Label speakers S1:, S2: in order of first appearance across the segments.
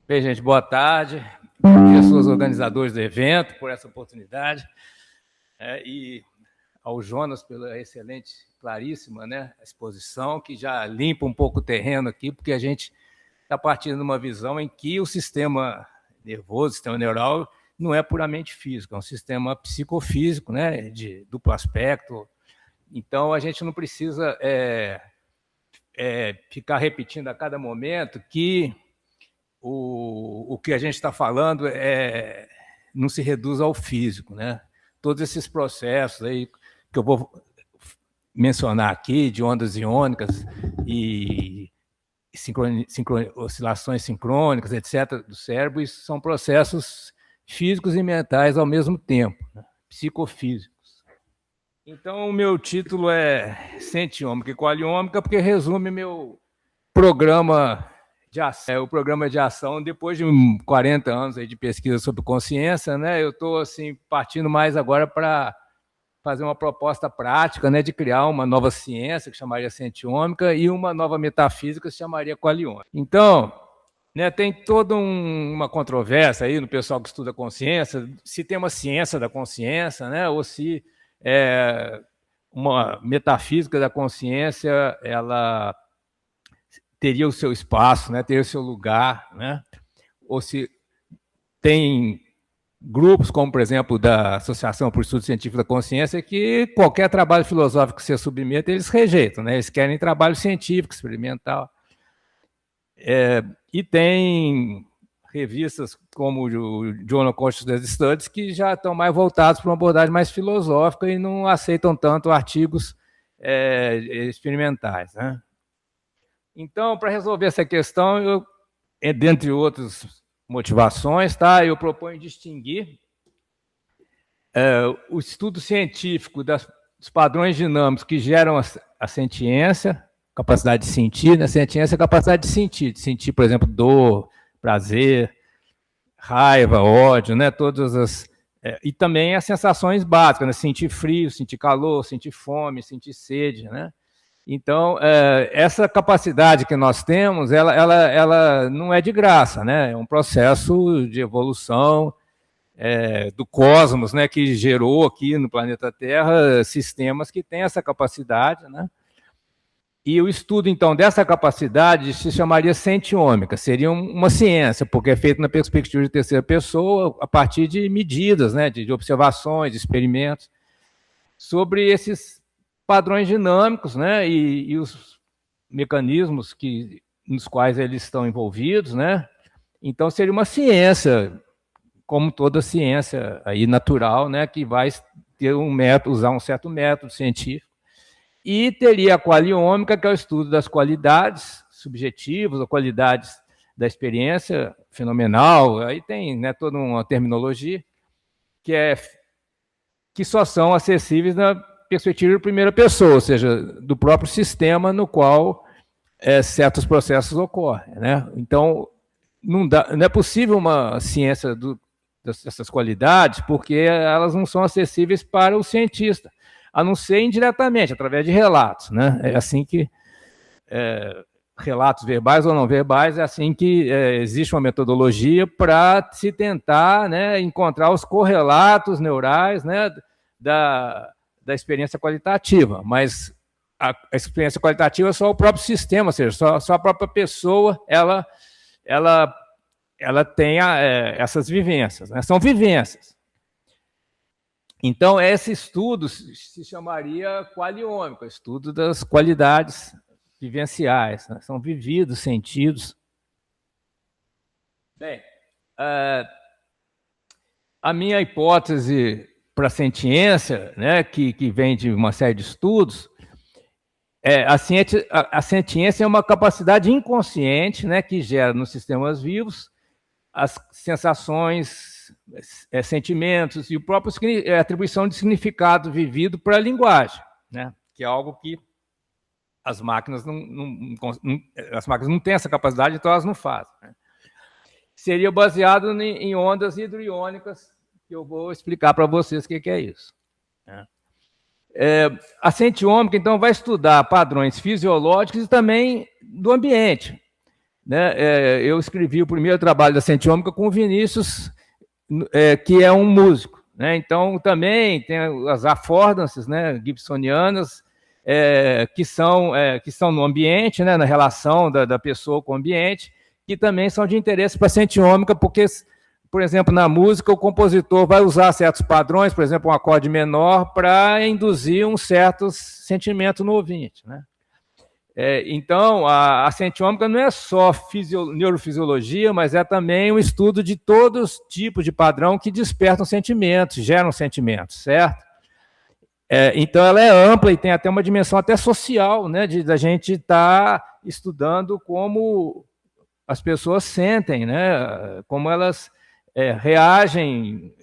S1: Bem, gente, boa tarde. Agradeço aos organizadores do evento por essa oportunidade e ao Jonas pela excelente, claríssima, né, exposição, que já limpa um pouco o terreno aqui, porque a gente está partindo de uma visão em que o sistema nervoso, o sistema neural, não é puramente físico, é um sistema psicofísico, né, de duplo aspecto. Então, a gente não precisa ficar repetindo a cada momento que o que a gente está falando não se reduz ao físico, né? Todos esses processos aí que eu vou mencionar aqui, de ondas iônicas e oscilações sincrônicas, etc., do cérebro, isso são processos físicos e mentais ao mesmo tempo, né? Psicofísicos. Então, o meu título é Sentiômica e Qualiômica, porque resume meu programa de ação, o programa de ação, depois de 40 anos aí de pesquisa sobre consciência, né, eu estou assim, partindo mais agora para fazer uma proposta prática, né, de criar uma nova ciência, que chamaria sentiômica, e uma nova metafísica, que se chamaria qualiômica. Então, né, tem toda uma controvérsia aí no pessoal que estuda consciência, se tem uma ciência da consciência, né, ou se uma metafísica da consciência, ela teria o seu espaço, né, teria o seu lugar, né? Ou se tem grupos, como, por exemplo, da Associação por Estudo Científico da Consciência, que qualquer trabalho filosófico que você submeta, eles rejeitam, né? Eles querem trabalho científico, experimental. E tem revistas como o Journal Consciousness Studies que já estão mais voltados para uma abordagem mais filosófica e não aceitam tanto artigos experimentais, né? Então, para resolver essa questão, dentre outras motivações, tá, eu proponho distinguir o estudo científico dos padrões dinâmicos que geram a sentiência, capacidade de sentir, né? Sentiência é a capacidade de sentir, por exemplo, dor, prazer, raiva, ódio, né? Todas as e também as sensações básicas, né? Sentir frio, sentir calor, sentir fome, sentir sede, né? Então, essa capacidade que nós temos, ela não é de graça, né? É um processo de evolução do cosmos, né? Que gerou aqui no planeta Terra sistemas que têm essa capacidade, né? E o estudo, então, dessa capacidade se chamaria sentiômica, seria uma ciência, porque é feito na perspectiva de terceira pessoa, a partir de medidas, né? De observações, de experimentos, sobre esses padrões dinâmicos, né, e os mecanismos nos quais eles estão envolvidos, né? Então seria uma ciência, como toda ciência aí natural, né, que vai ter um método, usar um certo método científico, e teria a qualiômica, que é o estudo das qualidades subjetivas, ou qualidades da experiência fenomenal. Aí tem, né, toda uma terminologia que só são acessíveis na perspectiva de primeira pessoa, ou seja, do próprio sistema no qual certos processos ocorrem, né? Então, não é possível uma ciência dessas qualidades, porque elas não são acessíveis para o cientista, a não ser indiretamente, através de relatos, né? É assim que relatos verbais ou não verbais, é assim que existe uma metodologia para se tentar, né, encontrar os correlatos neurais, né, da experiência qualitativa, mas a experiência qualitativa é só o próprio sistema, ou seja, só a própria pessoa, ela tem essas vivências, né? São vivências. Então, esse estudo se chamaria qualiômico, estudo das qualidades vivenciais, né? São vividos, sentidos. Bem, a minha hipótese para a sentiência, né, que vem de uma série de estudos, a sentiência é uma capacidade inconsciente, né, que gera nos sistemas vivos as sensações, sentimentos e o próprio atribuição de significado vivido para a linguagem, né, que é algo que as máquinas não têm essa capacidade, então elas não fazem, né? Seria baseado em ondas hidroiônicas, que eu vou explicar para vocês o que é isso. A sentiômica, então, vai estudar padrões fisiológicos e também do ambiente. né? Eu escrevi o primeiro trabalho da Sentiômica com o Vinícius, que é um músico, né? Então, também tem as affordances, né, gibsonianas, que são no ambiente, né, na relação da pessoa com o ambiente, que também são de interesse para a Sentiômica, porque, por exemplo, na música, o compositor vai usar certos padrões, por exemplo, um acorde menor, para induzir um certo sentimento no ouvinte, né? Então, a Sentiômica não é só neurofisiologia, mas é também um estudo de todos os tipos de padrão que despertam sentimentos, geram sentimentos, certo? Então, ela é ampla e tem até uma dimensão até social, né, da gente estar estudando como as pessoas sentem, né, como elas reagem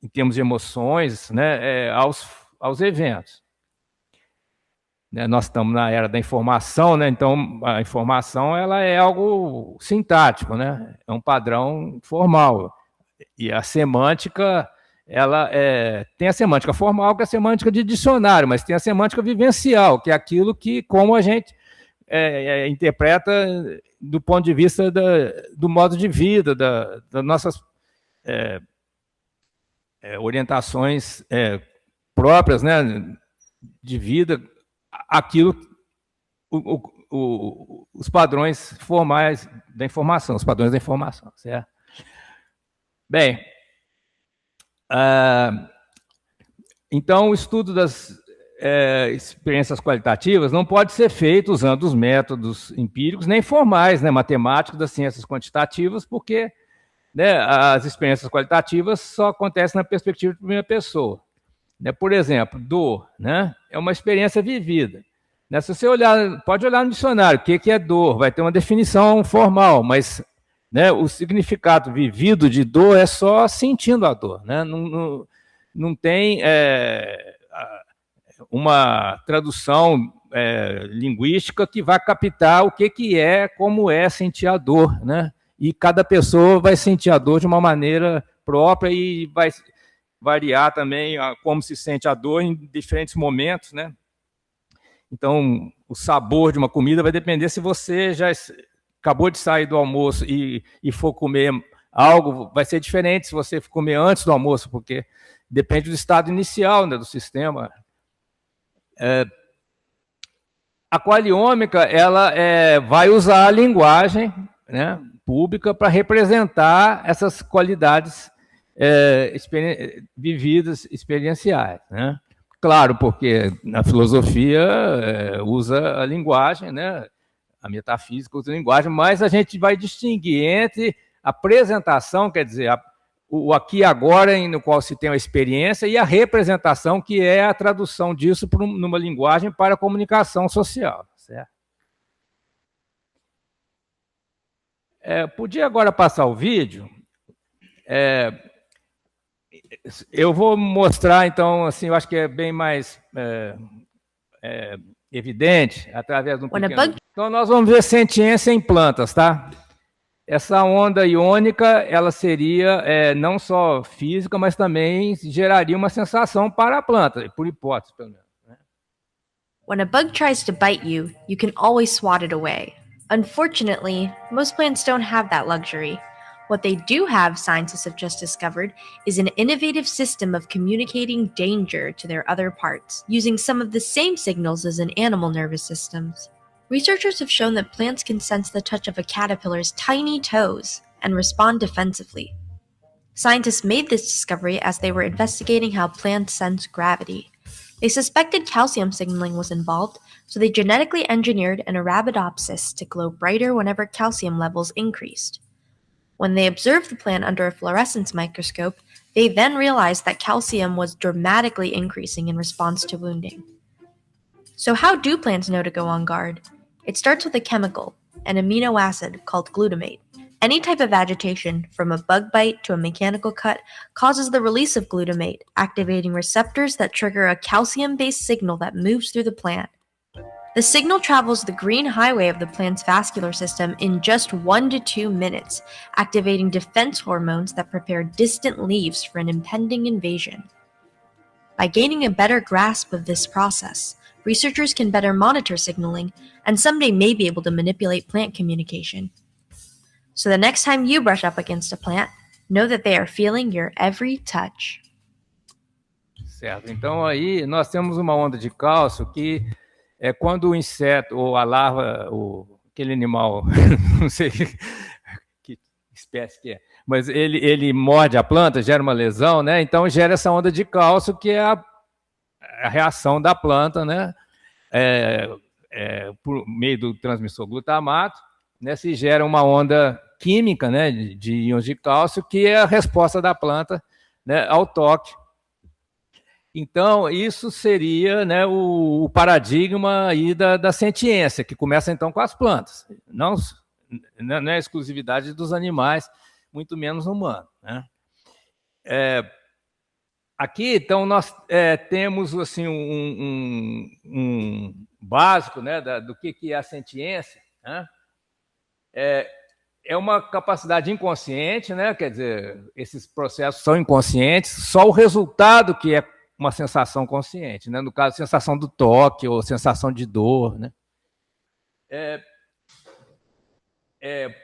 S1: em termos de emoções, né, aos eventos. Nós estamos na era da informação, né? Então a informação ela é algo sintático, né? É um padrão formal. E a semântica, ela tem a semântica formal, que é a semântica de dicionário, mas tem a semântica vivencial, que é aquilo que, como a gente interpreta do ponto de vista do modo de vida, das nossas orientações próprias, né? De vida, aquilo, os padrões formais da informação, os padrões da informação, certo? Bem, então o estudo das experiências qualitativas não pode ser feito usando os métodos empíricos nem formais, né, matemáticos das ciências quantitativas, porque, né, as experiências qualitativas só acontecem na perspectiva de primeira pessoa. Por exemplo, dor, né, é uma experiência vivida. Se você olhar, pode olhar no dicionário, o que é dor? Vai ter uma definição formal, mas, né, o significado vivido de dor é só sentindo a dor, né? Não tem uma tradução linguística que vai captar o que é, como é sentir a dor, né? E cada pessoa vai sentir a dor de uma maneira própria e vai variar também como se sente a dor em diferentes momentos, né? Então, o sabor de uma comida vai depender se você já acabou de sair do almoço e for comer algo, vai ser diferente se você for comer antes do almoço, porque depende do estado inicial, né, do sistema. A qualiômica, ela vai usar a linguagem, né, pública para representar essas qualidades vividas, experienciais, né? Claro, porque na filosofia usa a linguagem, né? A metafísica usa a linguagem, mas a gente vai distinguir entre a apresentação, quer dizer, o aqui e agora no qual se tem a experiência, e a representação, que é a tradução disso numa linguagem para a comunicação social, certo? Podia agora passar o vídeo. Eu vou mostrar, então, assim, eu acho que é bem mais evidente, através de um pequeno... Então, nós vamos ver sentiência em plantas, tá? Essa onda iônica, ela seria não só física, mas também geraria uma sensação para a planta, por hipótese, pelo menos.
S2: When a bug tries to bite you, you can always swat it away. Unfortunately, most plants don't have that luxury. What they do have, scientists have just discovered, is an innovative system of communicating danger to their other parts, using some of the same signals as in animal nervous systems. Researchers have shown that plants can sense the touch of a caterpillar's tiny toes and respond defensively. Scientists made this discovery as they were investigating how plants sense gravity. They suspected calcium signaling was involved, so they genetically engineered an Arabidopsis to glow brighter whenever calcium levels increased. When they observed the plant under a fluorescence microscope, they then realized that calcium was dramatically increasing in response to wounding. So how do plants know to go on guard? It starts with a chemical, an amino acid called glutamate. Any type of agitation, from a bug bite to a mechanical cut, causes the release of glutamate, activating receptors that trigger a calcium-based signal that moves through the plant. The signal travels the green highway of the plant's vascular system in just 1 to 2 minutes, activating defense hormones that prepare distant leaves for an impending invasion. By gaining a better grasp of this process, researchers can better monitor signaling and someday may be able to manipulate plant communication. So the next time you brush up against a plant, know that they are feeling your every touch.
S1: Certo. Então, aí nós temos uma onda de cálcio que é quando o inseto ou a larva, ou aquele animal, não sei que espécie que é, mas ele morde a planta, gera uma lesão, né? Então gera essa onda de cálcio, que é a reação da planta, né? Por meio do transmissor glutamato, né? Se gera uma onda química, né? De íons de cálcio, que é a resposta da planta, né? Ao toque. Então, isso seria, né, o paradigma aí da sentiência, que começa então com as plantas. Não é a exclusividade dos animais, muito menos humanos, né? Aqui, então, nós temos assim, um básico, né, do que é a sentiência, né? É uma capacidade inconsciente, né? Quer dizer, esses processos são inconscientes, só o resultado que é uma sensação consciente, né? No caso, sensação do toque ou sensação de dor, né?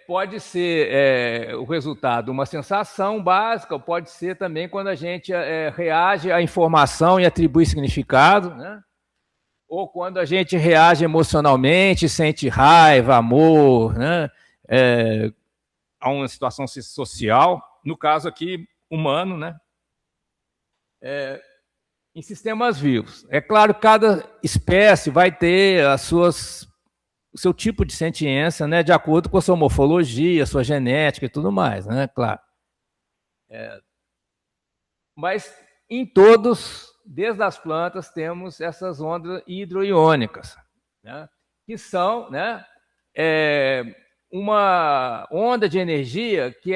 S1: Pode ser o resultado de uma sensação básica, pode ser também quando a gente reage à informação e atribui significado, né? Ou quando a gente reage emocionalmente, sente raiva, amor, né? A uma situação social, no caso aqui, humano, né? Em sistemas vivos. É claro que cada espécie vai ter o seu tipo de sentiência, né, de acordo com a sua morfologia, sua genética e tudo mais, né, claro. Mas em todos, desde as plantas, temos essas ondas hidroiônicas, né, que são, né, uma onda de energia que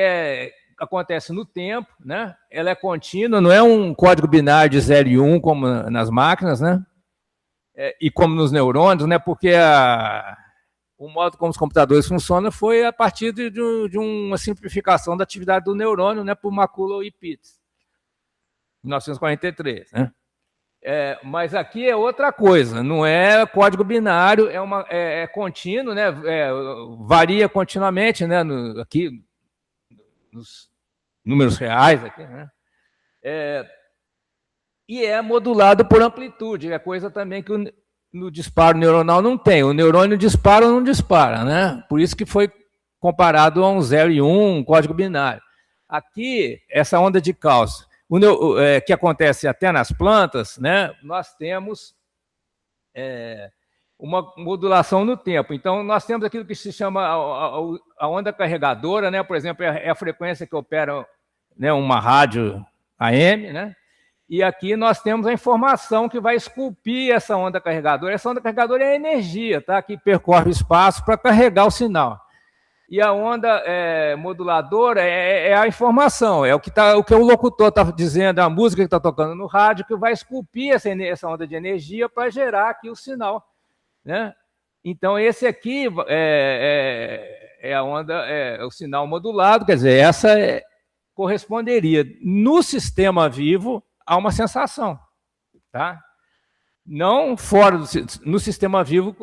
S1: acontece no tempo, né? Ela é contínua, não é um código binário de 0 e 1 como nas máquinas, né? E como nos neurônios, né? Porque o modo como os computadores funcionam foi a partir de uma simplificação da atividade do neurônio, né? Por McCulloch e Pitts, em 1943, né? Mas aqui é outra coisa, não é código binário, é contínuo, né? Varia continuamente, né? Aqui nos números reais, aqui, né? E é modulado por amplitude, é coisa também que no disparo neuronal não tem. O neurônio dispara ou não dispara, né? Por isso que foi comparado a um 0 e 1, um código binário. Aqui, essa onda de cálcio, que acontece até nas plantas, né? Nós temos uma modulação no tempo. Então, nós temos aquilo que se chama a onda carregadora, né? Por exemplo, é a frequência que opera, né, uma rádio AM, né? E aqui nós temos a informação que vai esculpir essa onda carregadora. Essa onda carregadora é a energia, tá? Que percorre o espaço para carregar o sinal. E a onda moduladora é a informação, é o que o locutor está dizendo, a música que está tocando no rádio, que vai esculpir essa onda de energia para gerar aqui o sinal, né? Então, esse aqui é a onda, o sinal modulado, quer dizer, essa corresponderia no sistema vivo a uma sensação, tá? Não fora no sistema vivo,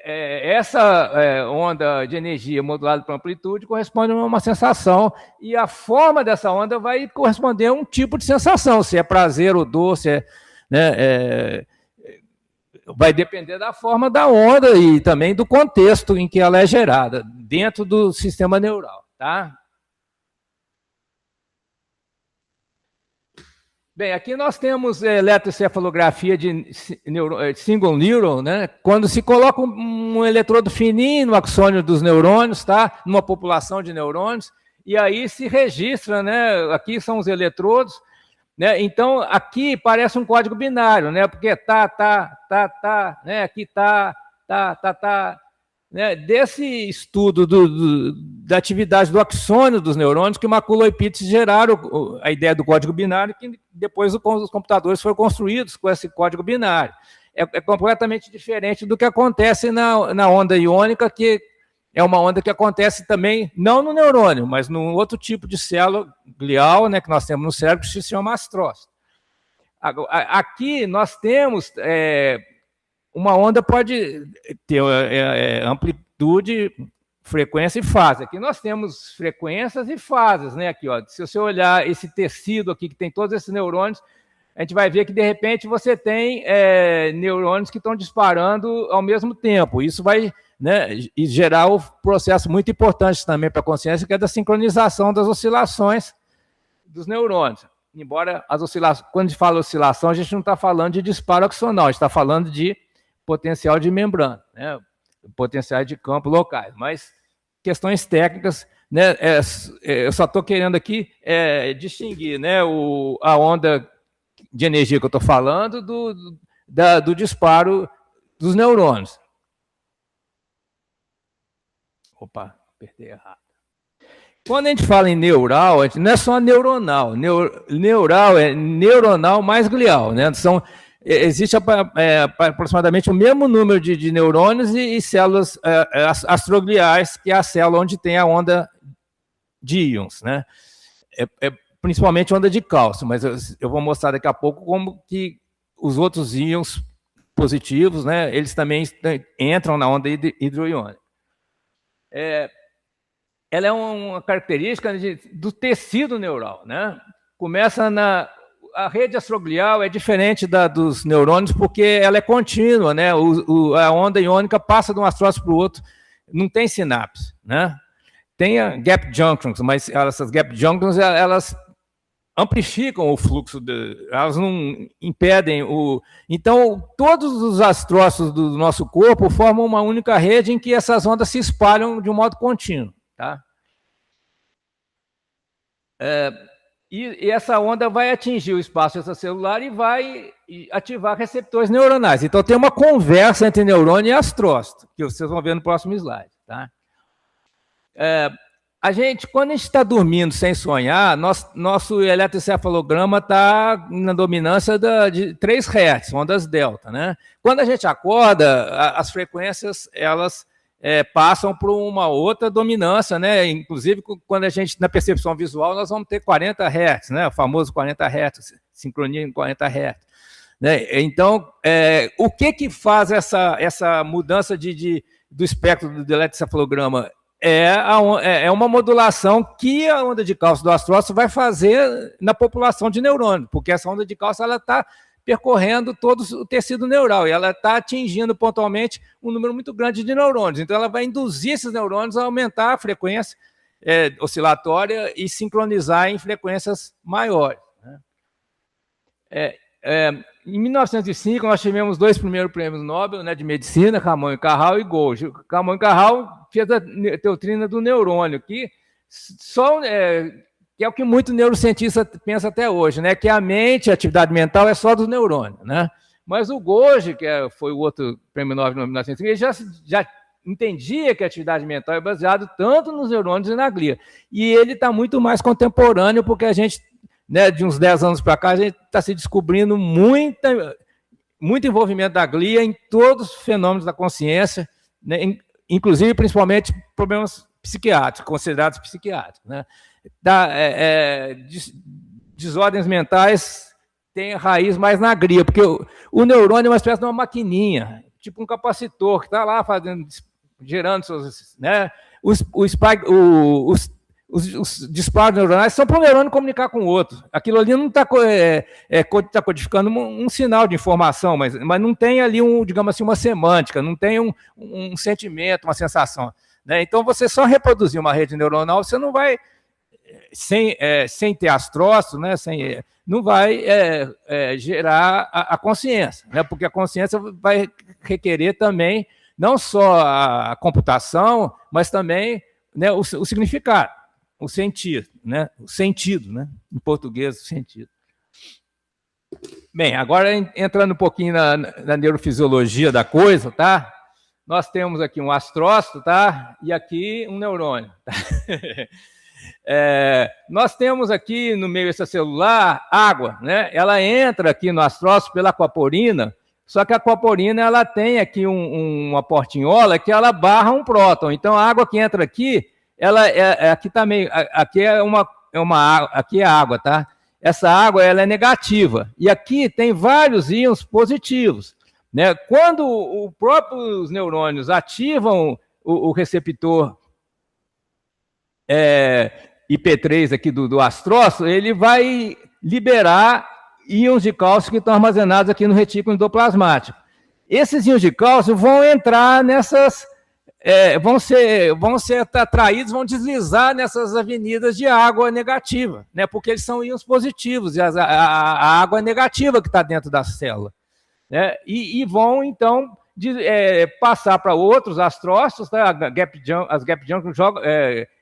S1: essa onda de energia modulada por amplitude corresponde a uma sensação, e a forma dessa onda vai corresponder a um tipo de sensação, se é prazer ou dor, se né, vai depender da forma da onda e também do contexto em que ela é gerada, dentro do sistema neural, tá? Bem, aqui nós temos eletroencefalografia de single neuron, né? Quando se coloca um eletrodo fininho no axônio dos neurônios, tá? Numa população de neurônios, e aí se registra, né? Aqui são os eletrodos, né? Então, aqui parece um código binário, né? Porque né? Aqui tá, né? Desse estudo da atividade do axônio dos neurônios que McCulloch e Pitts geraram a ideia do código binário, que depois os computadores foram construídos com esse código binário. É completamente diferente do que acontece na onda iônica, que é uma onda que acontece também, não no neurônio, mas num outro tipo de célula glial, né, que nós temos no cérebro, que se chama astrócito. Aqui nós temos uma onda pode ter amplitude, frequência e fase. Aqui nós temos frequências e fases, né? Aqui, ó, se você olhar esse tecido aqui que tem todos esses neurônios, a gente vai ver que de repente você tem neurônios que estão disparando ao mesmo tempo. Isso vai, né, gerar um processo muito importante também para a consciência, que é da sincronização das oscilações dos neurônios. Embora as oscilações, quando a gente fala oscilação, a gente não está falando de disparo axonal, a gente está falando de potencial de membrana, né, potenciais de campo locais, mas questões técnicas, né, eu só estou querendo aqui distinguir, né, a onda de energia que eu estou falando do disparo dos neurônios. Opa, apertei errado. Quando a gente fala em neural, a gente não é só neuronal. Neural é neuronal mais glial, né? Existe aproximadamente o mesmo número de neurônios e células astrogliais, que é a célula onde tem a onda de íons, né? Principalmente onda de cálcio, mas eu vou mostrar daqui a pouco como que os outros íons positivos, né, eles também entram na onda hidroiônica. Ela é uma característica do tecido neural, né? Começa a rede astroglial é diferente dos neurônios porque ela é contínua, né? A onda iônica passa de um astrócito para o outro, não tem sinapse, né? Tem gap junctions, mas essas gap junctions elas amplificam o fluxo, elas não impedem o... Então, todos os astrócitos do nosso corpo formam uma única rede em que essas ondas se espalham de um modo contínuo, tá? E essa onda vai atingir o espaço extracelular e vai ativar receptores neuronais. Então, tem uma conversa entre neurônio e astrócito, que vocês vão ver no próximo slide, tá? Quando a gente está dormindo sem sonhar, nosso eletroencefalograma está na dominância de 3 Hz, ondas delta, né? Quando a gente acorda, as frequências elas passam por uma outra dominância, né? Inclusive, quando a gente, na percepção visual, nós vamos ter 40 Hz, né? O famoso 40 Hz, sincronia em 40 Hz. Né? Então, o que faz essa mudança do espectro do eletroencefalograma? É uma modulação que a onda de cálcio do astrócito vai fazer na população de neurônios, porque essa onda de cálcio está percorrendo todo o tecido neural e ela está atingindo pontualmente um número muito grande de neurônios. Então, ela vai induzir esses neurônios a aumentar a frequência oscilatória e sincronizar em frequências maiores. Né? Em 1905, nós tivemos 2 primeiros prêmios Nobel, né, de medicina, Ramon e Cajal e Golgi. Ramon e Cajal fez a doutrina do neurônio, que é o que muito neurocientista pensa até hoje, né, que a mente, a atividade mental é só do neurônio. Né? Mas o Golgi, que foi o outro prêmio Nobel de 1905, ele já entendia que a atividade mental é baseada tanto nos neurônios e na glia. E ele está muito mais contemporâneo, porque a gente... Né, de uns 10 anos para cá, a gente está se descobrindo muito envolvimento da glia em todos os fenômenos da consciência, né, inclusive, principalmente, problemas psiquiátricos, considerados psiquiátricos. Né. Desordens mentais têm raiz mais na glia, porque o neurônio é uma espécie de uma maquininha, tipo um capacitor, que está lá gerando seus... Né, os disparos neuronais são para o neurônio comunicar com o outro. Aquilo ali não está codificando um sinal de informação, mas não tem ali, digamos assim, uma semântica, não tem um sentimento, uma sensação. Né? Então, você só reproduzir uma rede neuronal, você não vai, sem ter astrócito, né? Não vai gerar a consciência, né? Porque a consciência vai requerer também não só a computação, mas também, né, o significado. O sentido, né? O sentido, né? Em português, o sentido. Bem, agora entrando um pouquinho na neurofisiologia da coisa, tá? Nós temos aqui um astrócito, tá? E aqui um neurônio. Tá? Nós temos aqui no meio extracelular água, né? Ela entra aqui no astrócito pela aquaporina, só que a aquaporina ela tem aqui uma portinhola que ela barra um próton. Então a água que entra aqui, ela aqui também, aqui aqui é água, tá? essa água ela é negativa. E aqui tem vários íons positivos, né? Quando os próprios neurônios ativam o receptor IP3 aqui do astrócito, ele vai liberar íons de cálcio que estão armazenados aqui no retículo endoplasmático. Esses íons de cálcio vão entrar nessas, vão ser atraídos, vão deslizar nessas avenidas de água negativa, né? Porque eles são íons positivos, e a água é negativa que está dentro da célula, né? E vão, então, passar para outros astrócitos, tá? As gap junctions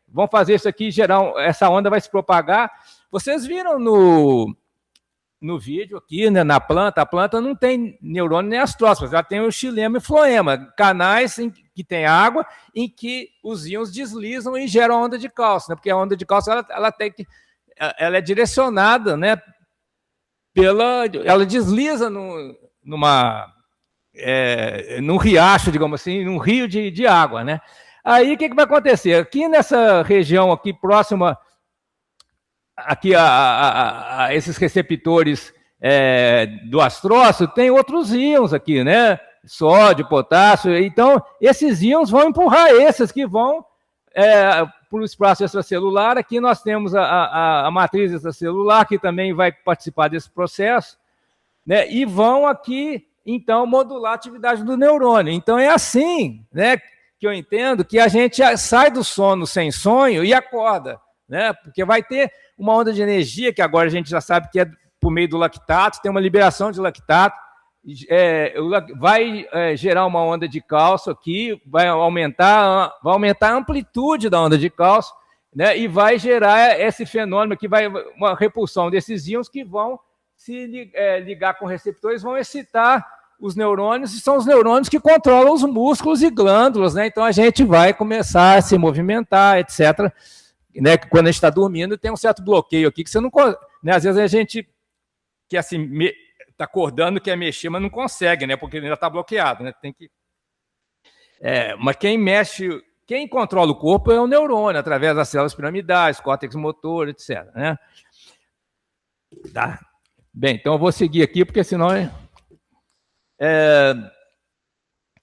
S1: vão fazer isso aqui, essa onda vai se propagar. Vocês viram no vídeo aqui, né, na planta, a planta não tem neurônio nem astrócitos, ela tem o xilema e floema, canais que tem água, em que os íons deslizam e geram onda de cálcio, né, porque a onda de cálcio ela é direcionada, né, ela desliza num riacho, digamos assim, num rio de água, né. Aí o que vai acontecer? Aqui nessa região aqui próxima aqui a esses receptores do astrócito, tem outros íons aqui, né? Sódio, potássio. Então, esses íons vão empurrar esses que vão para o espaço extracelular. Aqui nós temos a matriz extracelular, que também vai participar desse processo, né? E vão aqui, então, modular a atividade do neurônio. Então, é assim, né, que eu entendo que a gente sai do sono sem sonho e acorda, né? Porque vai ter uma onda de energia, que agora a gente já sabe que é por meio do lactato, tem uma liberação de lactato, vai gerar uma onda de cálcio aqui, vai aumentar a amplitude da onda de cálcio, né? E vai gerar esse fenômeno que vai uma repulsão desses íons que vão se ligar com receptores, vão excitar os neurônios, e são os neurônios que controlam os músculos e glândulas, né? Então a gente vai começar a se movimentar, etc., né? Quando a gente está dormindo, tem um certo bloqueio aqui que você não, né? Às vezes a gente que assim está acordando, quer mexer, mas não consegue, né? Porque ainda está bloqueado, né? Tem que mas quem controla o corpo é o neurônio, através das células piramidais, córtex motor, etc., né? Tá. Bem, então eu vou seguir aqui, porque senão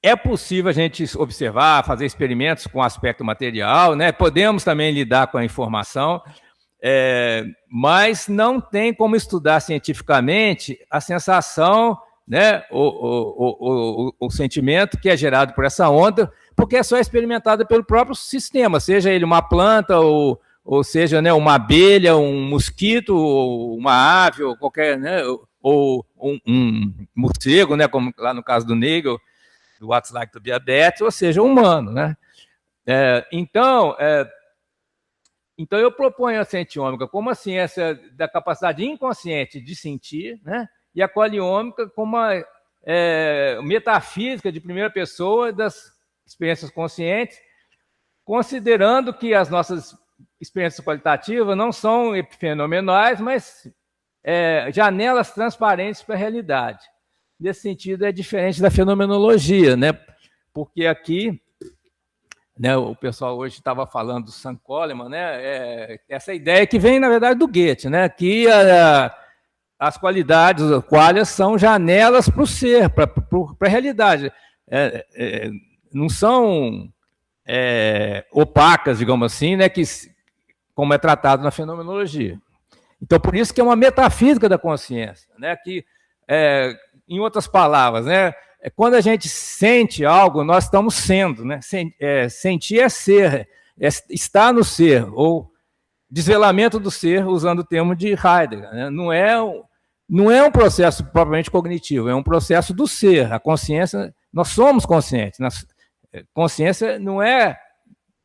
S1: é possível a gente observar, fazer experimentos com aspecto material, né? Podemos também lidar com a informação, mas não tem como estudar cientificamente a sensação, né? O sentimento que é gerado por essa onda, porque é só experimentado pelo próprio sistema, seja ele uma planta ou seja, né, uma abelha, um mosquito, ou uma ave, ou qualquer, né, ou um morcego, né, como lá no caso do Nagel, do What's Like to Be a Bat, ou seja, humano, né? Então eu proponho a sentiômica como a ciência da capacidade inconsciente de sentir, né? E a qualiômica como uma metafísica de primeira pessoa das experiências conscientes, considerando que as nossas experiências qualitativas não são epifenomenais, mas janelas transparentes para a realidade. Nesse sentido, é diferente da fenomenologia, né? Porque aqui, né, o pessoal hoje estava falando do Sam Coleman, né? Essa ideia que vem, na verdade, do Goethe, né? Que as qualidades, as qualias, são janelas para o ser, para a realidade. Não são opacas, digamos assim, né? Como é tratado na fenomenologia. Então, por isso que é uma metafísica da consciência, né? Que em outras palavras, né? Quando a gente sente algo, nós estamos sendo, né? Sentir é ser, estar no ser, ou desvelamento do ser, usando o termo de Heidegger, né? Não é um processo propriamente cognitivo, é um processo do ser. A consciência, nós somos conscientes. Consciência não é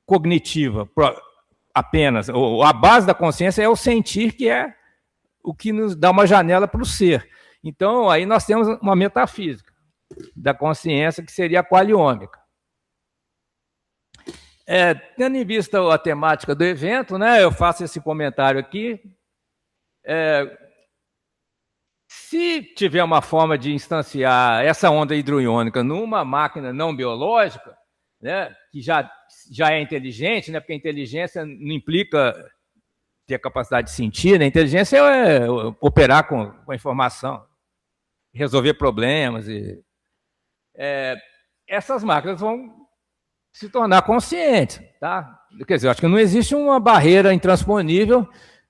S1: cognitiva apenas. A base da consciência é o sentir, que é o que nos dá uma janela para o ser. Então, aí nós temos uma metafísica da consciência, que seria a qualiômica. Tendo em vista a temática do evento, né, eu faço esse comentário aqui. Se tiver uma forma de instanciar essa onda hidroiônica numa máquina não biológica, né, que já é inteligente, né, porque a inteligência não implica ter a capacidade de sentir, né? Inteligência é operar com a informação, resolver problemas. Essas máquinas vão se tornar conscientes, tá? Quer dizer, eu acho que não existe uma barreira intransponível,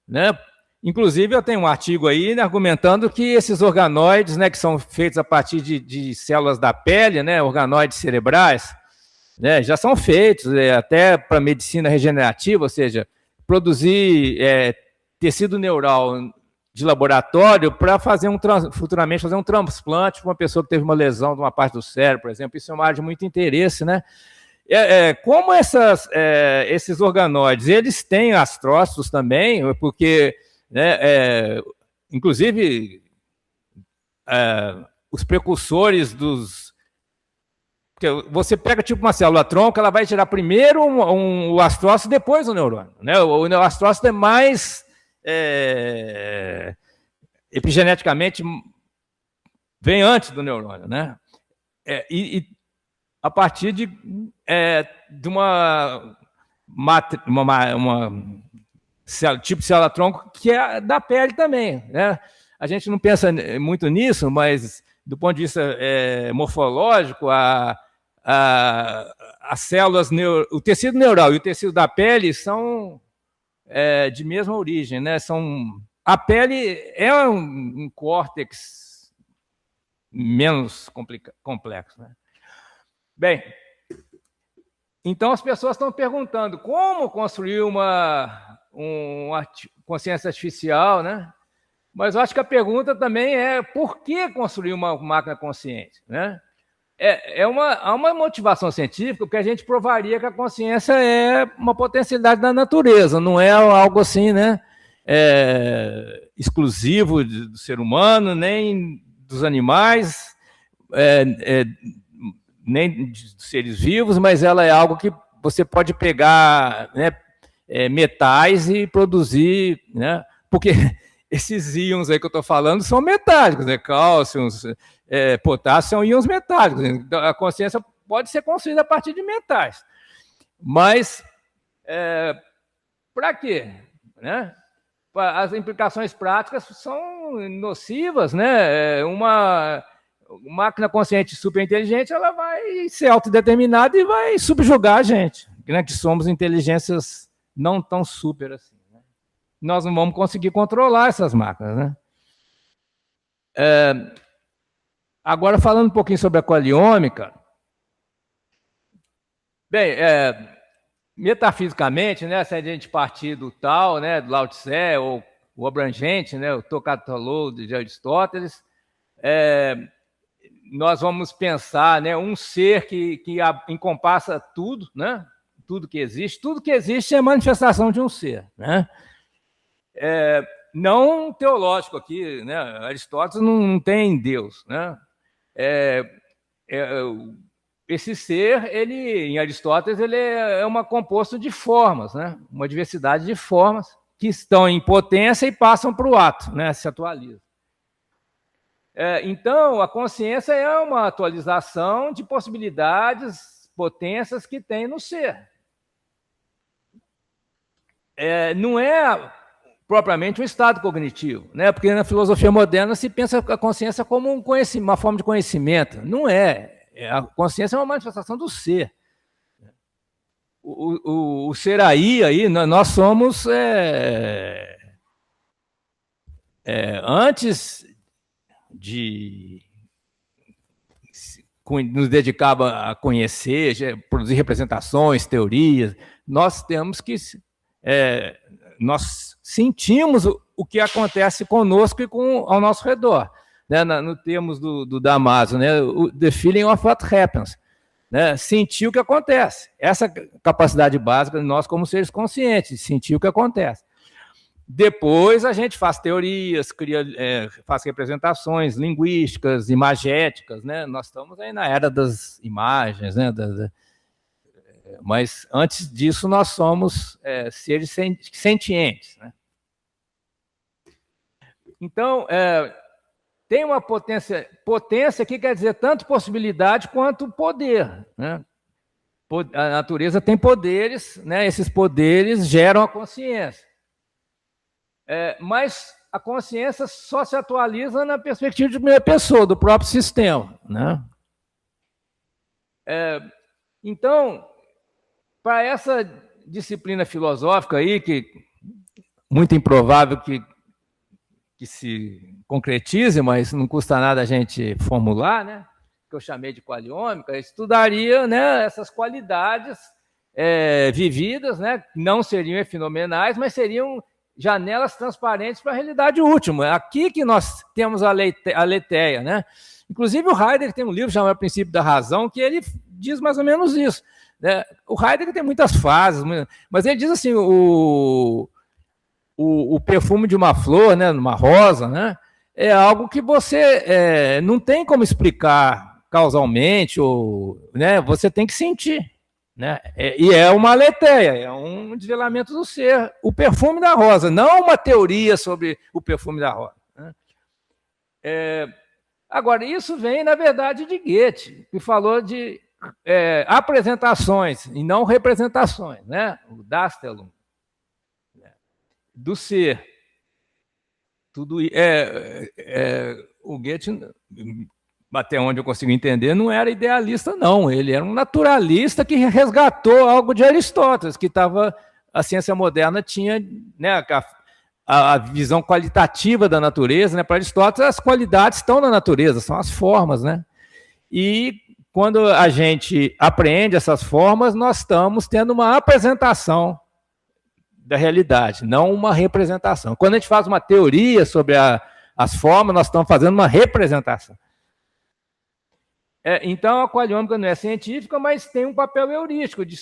S1: né? Inclusive, eu tenho um artigo aí, né, argumentando que esses organoides, né, que são feitos a partir de células da pele, né, organoides cerebrais, né, já são feitos até para medicina regenerativa, ou seja, produzir tecido neural de laboratório para fazer futuramente fazer um transplante para uma pessoa que teve uma lesão de uma parte do cérebro, por exemplo. Isso é uma área de muito interesse, né? Como esses organoides, eles têm astrócitos também, porque, né, inclusive, os precursores dos... Porque você pega tipo uma célula-tronco, ela vai gerar primeiro o astrócito, depois o neurônio, né? O astrócito é mais epigeneticamente vem antes do neurônio, né? E a partir de uma tipo de célula-tronco que é da pele também, né? A gente não pensa muito nisso, mas do ponto de vista morfológico, as células, o tecido neural e o tecido da pele são de mesma origem, né? A pele é um córtex menos complexo, né? Bem, então as pessoas estão perguntando como construir uma consciência artificial, né? Mas eu acho que a pergunta também é por que construir uma máquina consciente, né? Há uma motivação científica, porque a gente provaria que a consciência é uma potencialidade da natureza, não é algo assim, né? Exclusivo do ser humano, nem dos animais, nem dos seres vivos, mas ela é algo que você pode pegar, né, metais e produzir, né? Porque esses íons aí que eu estou falando são metálicos, né? Cálcio, potássio são íons metálicos. Então, a consciência pode ser construída a partir de metais. Mas, para quê? Né? As implicações práticas são nocivas, né? Uma máquina consciente superinteligente, ela vai ser autodeterminada e vai subjugar a gente, né? Que somos inteligências não tão super assim. Nós não vamos conseguir controlar essas máquinas, né? Agora, falando um pouquinho sobre a qualiômica. Bem, metafisicamente, né, se a gente partir do tal, né, do Lao Tse, ou o abrangente, né, o Tokatolou de Aristóteles, nós vamos pensar, né, um ser que encompassa tudo, né, tudo que existe é manifestação de um ser, né? Não teológico aqui, né? Aristóteles não tem Deus, né? Esse ser, em Aristóteles, ele é composto de formas, né? Uma diversidade de formas que estão em potência e passam para o ato, né? Se atualizam. Então, a consciência é uma atualização de possibilidades, potências que tem no ser. Não é propriamente um estado cognitivo, né? Porque na filosofia moderna se pensa a consciência como uma forma de conhecimento. Não é. A consciência é uma manifestação do ser. O ser aí nós somos antes de nos dedicar a conhecer, produzir representações, teorias, nós temos que nós sentimos o que acontece conosco e ao nosso redor, né? No termos do Damasio, né? The feeling of what happens, né? Sentir o que acontece. Essa capacidade básica de nós como seres conscientes, sentir o que acontece. Depois a gente faz teorias, faz representações linguísticas, imagéticas, né? Nós estamos aí na era das imagens, né? Mas antes disso nós somos seres sentientes, né? Então, tem uma potência. Potência que quer dizer tanto possibilidade quanto poder, né? A natureza tem poderes, né? Esses poderes geram a consciência. Mas a consciência só se atualiza na perspectiva de primeira pessoa, do próprio sistema, né? Então, para essa disciplina filosófica aí, que muito improvável que se concretize, mas não custa nada a gente formular, né? Que eu chamei de qualiômica, estudaria, né, essas qualidades vividas, né? Não seriam fenomenais, mas seriam janelas transparentes para a realidade última. É aqui que nós temos a aletheia, né? Inclusive o Heidegger tem um livro chamado O Princípio da Razão, que ele diz mais ou menos isso, né? O Heidegger tem muitas fases, mas ele diz assim, o perfume de uma flor, né, uma rosa, né, é algo que você não tem como explicar causalmente, ou, né, você tem que sentir. Né? E é uma aletheia, é um desvelamento do ser. O perfume da rosa, não uma teoria sobre o perfume da rosa. Né? Agora, isso vem, na verdade, de Goethe, que falou de apresentações e não representações. Né? O Dastelum, do ser. Tudo o Goethe, até onde eu consigo entender, não era idealista, não. Ele era um naturalista que resgatou algo de Aristóteles, que a ciência moderna tinha, né, a visão qualitativa da natureza. Né? Para Aristóteles, as qualidades estão na natureza, são as formas. Né? E quando a gente apreende essas formas, nós estamos tendo uma apresentação da realidade, não uma representação. Quando a gente faz uma teoria sobre as formas, nós estamos fazendo uma representação. Então, a qualiômica não é científica, mas tem um papel heurístico de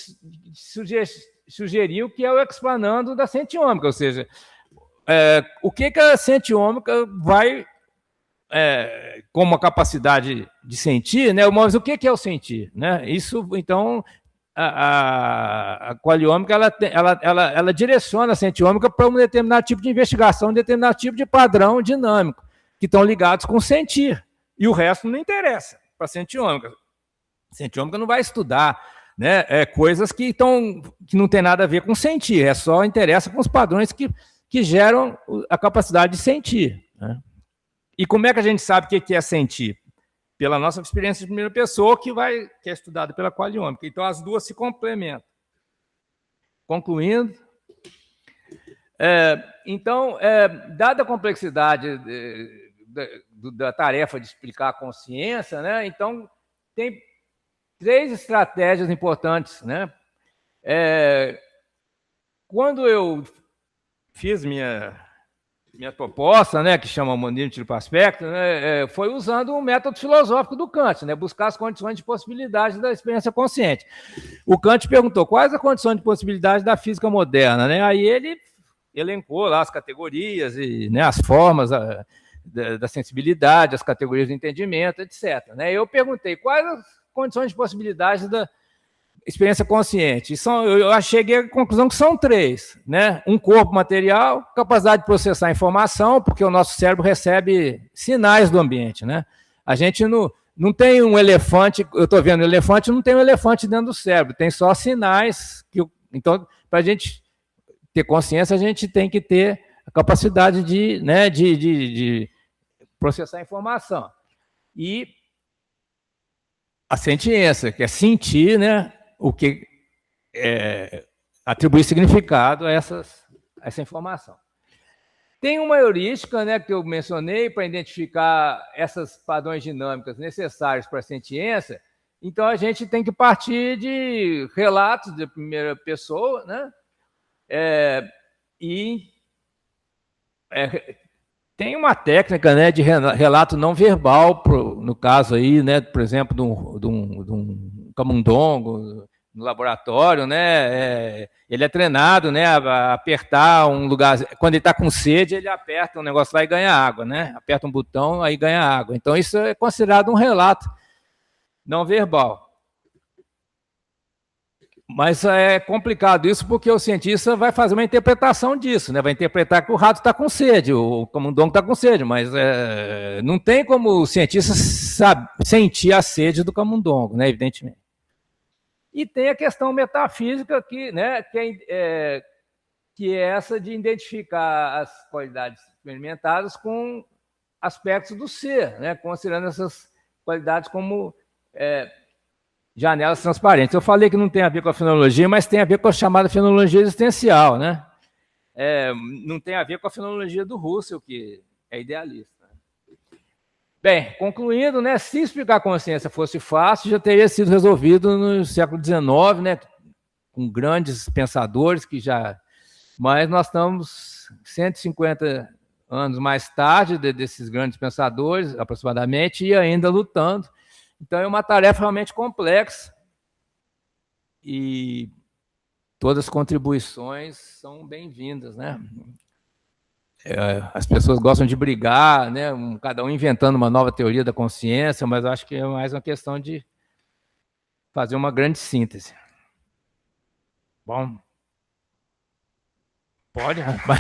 S1: sugerir o que é o explanando da sentiômica, ou seja, o que a sentiômica vai, como a capacidade de sentir, né? Mas o que é o sentir? Né? Isso, então, a qualiômica ela direciona a sentiômica para um determinado tipo de investigação, um determinado tipo de padrão dinâmico, que estão ligados com sentir, e o resto não interessa para a sentiômica. A sentiômica não vai estudar, né, coisas que não tem nada a ver com sentir, só interessa com os padrões que geram a capacidade de sentir. Né? E como é que a gente sabe o que é sentir? Pela nossa experiência de primeira pessoa, que é estudada pela qualiômica. Então, as duas se complementam. Concluindo, então, dada a complexidade da tarefa de explicar a consciência, né, então, tem 3 estratégias importantes. Né? Quando eu fiz minha proposta, né, que chama Monismo para Aspecto, né, foi usando o método filosófico do Kant, né, buscar as condições de possibilidade da experiência consciente. O Kant perguntou quais as condições de possibilidade da física moderna, né? Aí ele elencou lá as categorias e, né, as formas da sensibilidade, as categorias do entendimento, etc. Né? Eu perguntei quais as condições de possibilidade da experiência consciente. Eu cheguei à conclusão que são 3. Né? Um corpo material, capacidade de processar informação, porque o nosso cérebro recebe sinais do ambiente. Né? A gente não tem um elefante, eu estou vendo um elefante, não tem um elefante dentro do cérebro, tem só sinais. Então, para a gente ter consciência, a gente tem que ter a capacidade de processar informação. E a sentiência, que é sentir, né, o que atribuir significado a essa informação. Tem uma heurística, né, que eu mencionei para identificar essas padrões dinâmicas necessários para a sentiência. Então, a gente tem que partir de relatos de primeira pessoa, né, tem uma técnica, né, de relato não verbal, no caso aí, né, por exemplo, de um camundongo no laboratório, né, ele é treinado, né, a apertar um lugar, quando ele está com sede, ele aperta um negócio lá e ganha água, né, aperta um botão, aí ganha água. Então, isso é considerado um relato não verbal. Mas é complicado isso porque o cientista vai fazer uma interpretação disso, né? Vai interpretar que o rato está com sede, o camundongo está com sede, mas não tem como o cientista sentir a sede do camundongo, né? Evidentemente. E tem a questão metafísica que que é essa de identificar as qualidades experimentadas com aspectos do ser, né? Considerando essas qualidades como janelas transparentes. Eu falei que não tem a ver com a fenomenologia, mas tem a ver com a chamada fenomenologia existencial, né? Não tem a ver com a fenomenologia do Russell, que é idealista. Bem, concluindo, né, se explicar a consciência fosse fácil, já teria sido resolvido no século XIX, né, com grandes pensadores que já... Mas nós estamos 150 anos mais tarde desses grandes pensadores, aproximadamente, e ainda lutando. Então é uma tarefa realmente complexa e todas as contribuições são bem-vindas, né? As pessoas gostam de brigar, né? Cada um inventando uma nova teoria da consciência, mas acho que é mais uma questão de fazer uma grande síntese. Bom, pode, rapaz.